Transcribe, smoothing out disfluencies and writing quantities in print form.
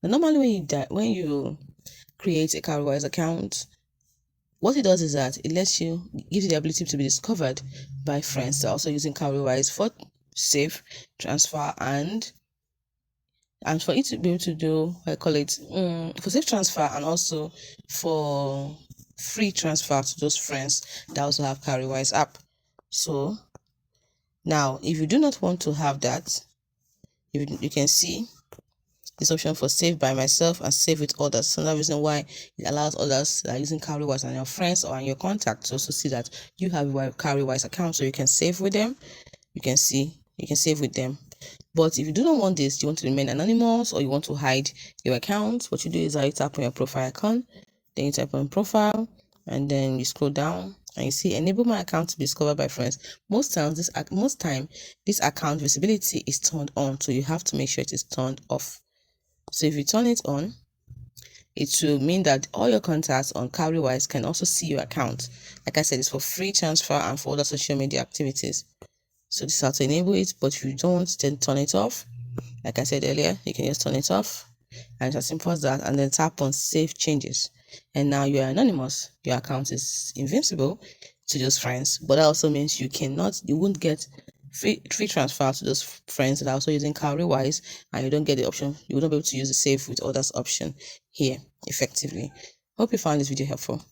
Now, normally when you create a Cowrywise account, what it does is that it gives you the ability to be discovered by friends that are also using Cowrywise for save, transfer, and for it to be able to do, I call it, for safe transfer, and also for free transfer to those friends that also have Cowrywise app. So now, if you do not want to have that, you can see this option for save by myself and save with others. So another reason why it allows others that are using Cowrywise and your friends or your contacts also see that you have a Cowrywise account, so you can save with them. You can save with them. But if you do not want this, you want to remain anonymous or you want to hide your account, what you do is that you tap on your profile icon, then you type on profile, and then you scroll down and you see enable my account to be discovered by friends. Most time this account visibility is turned on, so you have to make sure it is turned off. So if you turn it on, it will mean that all your contacts on Cowrywise can also see your account. Like I said, it's for free transfer and for other social media activities. So this is how to enable it, but if you don't, then turn it off. Like I said earlier, you can just turn it off, and it's as simple as that, and then tap on save changes. And now you are anonymous. Your account is invincible to those friends, but that also means you won't get free transfer to those friends that are also using Cowrywise, and you don't get the option, you won't be able to use the save with others option here effectively. Hope you found this video helpful.